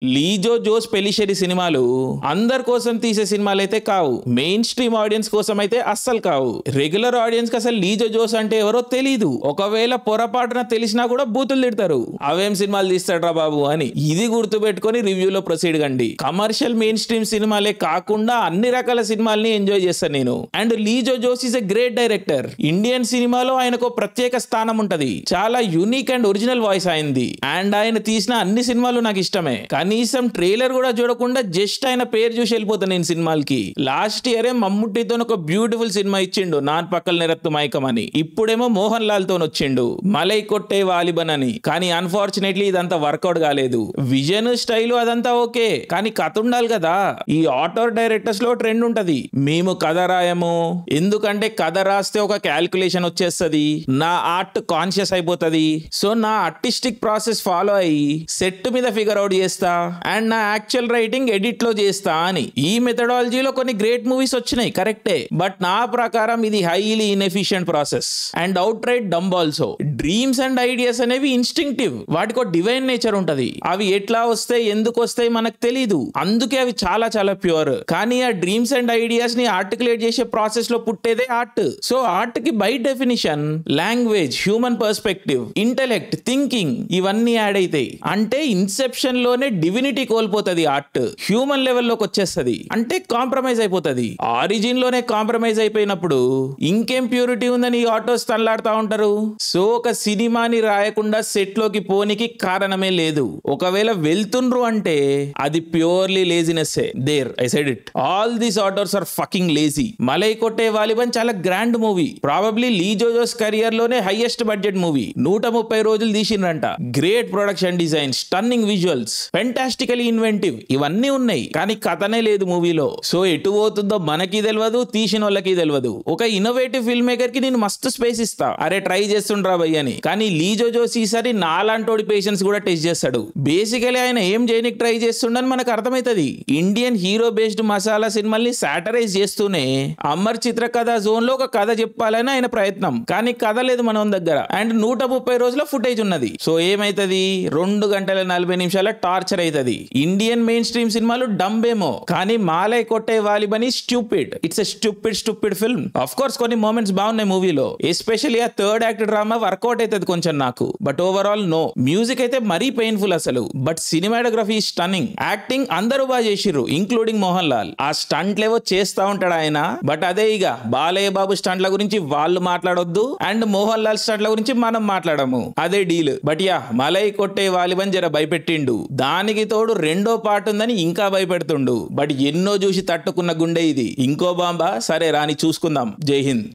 లీజో Jose పెలిషెరి సినిమాలు అందరి కోసం తీసే సినిమాలు అయితే కావు. మెయిన్ స్ట్రీమ్ ఆడియన్స్ కోసం అయితే అస్సలు కావు. రెగ్యులర్ ఆడియన్స్ కి అసలు లీజో జోస్ అంటే ఎవరో తెలీదు. ఒకవేళ పొరపాటున తెలిసినా కూడా బూతులు తిడతారు, అవేం సినిమాలు తీస్తాడ్రా బాబు అని. ఇది గుర్తు పెట్టుకుని రివ్యూలో ప్రొసీడ్ కండి. కమర్షియల్ మెయిన్ స్ట్రీమ్ సినిమాలే కాకుండా అన్ని రకాల సినిమాల్ని ఎంజాయ్ చేస్తాను నేను. And Lijo Jose is a great director. Indian సినిమాలో ఆయనకు ప్రత్యేక స్థానం ఉంటది. చాలా యూనిక్ అండ్ ఒరిజినల్ వాయిస్ అయింది. అండ్ ఆయన తీసిన అన్ని సినిమాలు నాకు ఇష్టమే. కనీసం ట్రైలర్ కూడా చూడకుండా జస్ట్ ఆయన పేరు చూసి వెళ్ళిపోతాను నేను సినిమాలకి. లాస్ట్ ఇయరే మమ్ముట్టితో ఒక బ్యూటిఫుల్ సినిమా ఇచ్చిండు, నాన్ పక్కల నిరత్తు మైకం అని. ఇప్పుడేమో మోహన్ లాల్ తో వచ్చిండు మలై కొట్టే వాలిబన్ అని. కానీ అన్ఫార్చునేట్లీ ఇదంతా వర్కౌట్ కాలేదు. విజన్ స్టైల్ అదంతా ఓకే, కానీ కథ ఉండాలి కదా. ఈ ఆటోర్ డైరెక్టర్స్ లో ట్రెండ్ ఉంటది, మేము కథ రాయము, ఎందుకంటే కథ రాస్తే ఒక క్యాల్కులేషన్ వచ్చేస్తుంది, నా ఆర్ట్ కాన్షియస్ అయిపోతుంది, సో నా ఆర్టిస్టిక్ ప్రాసెస్ ఫాలో అయ్యి సెట్ మీద ఫిగర్ అవుట్ చేస్తా అండ్ నా యాక్చువల్ రైటింగ్ ఎడిట్ లో చేస్తా అని. ఈ మెథడాలజీలో కొన్ని గ్రేట్ మూవీస్ వచ్చినాయి కరెక్టే, బట్ నా ప్రకారం ఇది highly inefficient process and out right dumb also. Dreams and ideas అనేవి ఇన్స్టింక్టివ్, వాటికి ఒక డివైన్ నేచర్ ఉంటది. అవి ఎట్లా వస్తాయి ఎందుకు వస్తాయి మనకు తెలీదు, అందుకే అవి చాలా చాలా ప్యూర్. కానీ ఆ డ్రీమ్స్ అండ్ ఐడియాస్ ని ఆర్టికులేట్ చేసే ప్రాసెస్ లో పుట్టేదే ఆర్ట్. సో ఆర్ట్ కి by definition language, human perspective, intellect, thinking ఇవన్నీ యాడ్ అవుతాయి. అంటే ఇన్సెప్షన్ లోనే డివినిటీ కోల్పోతుంది ఆర్ట్, హ్యూమన్ లెవెల్లోకి వచ్చేస్తుంది. అంటే కాంప్రమైజ్ అయిపోతుంది. ఆరిజిన్ లోనే కాంప్రమైజ్ అయిపోయినప్పుడు ఇంకేం ప్యూరిటీ ఉందని ఆటోస్ తనలాడుతూ ఉంటారు. సో ఒక సినిమాని రాయకుండా సెట్ లోకి పోనికి కారణమే లేదు. ఒకవేళ వెళ్తుండ్రు అంటే అది purely laziness. There I said it, all these autos are fucking lazy. Malaikottai Vaaliban చాలా grand movie, probably Lijo Jose career లోనే హైయెస్ట్ బడ్జెట్ మూవీ. 130 రోజులు తీసిండ్రంట. Great production design, stunning visuals, fantastically inventive, ఇవన్నీ ఉన్నాయి. కానీ కథనే లేదు మూవీలో. సో ఎటు పోతుందో మనకి తెలియదు, తీసిన వాళ్ళకి తెలియదు. ఒక ఇన్నోవేటివ్ ఫిల్మ్ మేకర్ కి నేను మస్తు స్పేస్ ఇస్తా, అరే ట్రై చేస్తుండ్రా భయ్ అని. కానీ లీజో జోస్ ఈసారి నాలాంటోడి పేషెన్స్ కూడా టెస్ట్ చేస్తాడు. బేసికలీ ఆయన ఏం చేయనికి ట్రై చేస్తుండని మనకు అర్థమవుతుంది. ఇండియన్ హీరో బేస్డ్ మసాలా సినిమాల్ని సాటరైజ్ చేస్తూనే అమర్ చిత్ర కథ జోన్ లో ఒక కథ చెప్పాలని ఆయన ప్రయత్నం. కానీ కథ లేదు మన దగ్గర. అండ్ 130 రోజుల ఫుటేజ్ ఉన్నది. సో ఏమైతుంది, 2 గంటల 40 నిమిషాల టార్చర్ అవుతుంది. ఇండియన్ మెయిన్ స్ట్రీమ్ సినిమాలు డంబేమో, కానీ మాలై కొట్టే Valiban stupid. It's a stupid film. Of course కొన్ని మూమెంట్స్ బాగున్నాయి మూవీలో, ఎస్పెషల్లీ ఆ థర్డ్ యాక్ట్ డ్రామా వర్కౌట్ అవుతుంది కొంచెం నాకు. But overall no. మ్యూజిక్ అయితే మరీ పెయిన్ఫుల్ అసలు. But cinematography stunning. యాక్టింగ్ అందరూ బాగా చేసిర్రు ఇంక్లూడింగ్ మోహన్ లాల్. ఆ స్టంట్ లేవో చేస్తా ఉంటాడు ఆయన. బట్ అదే ఇక బాలయ్య బాబు స్టంట్ల గురించి వాళ్ళు మాట్లాడొద్దు అండ్ మోహన్ లాల్ స్టంట్ల గురించి మనం మాట్లాడము, అదే డీల్. బట్ యా, మలై కొట్టే వాలిబన్ జర భయపెట్టిండు. దానికి తోడు రెండో పార్ట్ ఉందని ఇంకా భయపెడుతుండు. బట్ ఎన్నో చూసి తట్టుకున్న గుండె ఇది. ఇంకో బాంబా, సరే రాని చూసుకుందాం. జై హింద్.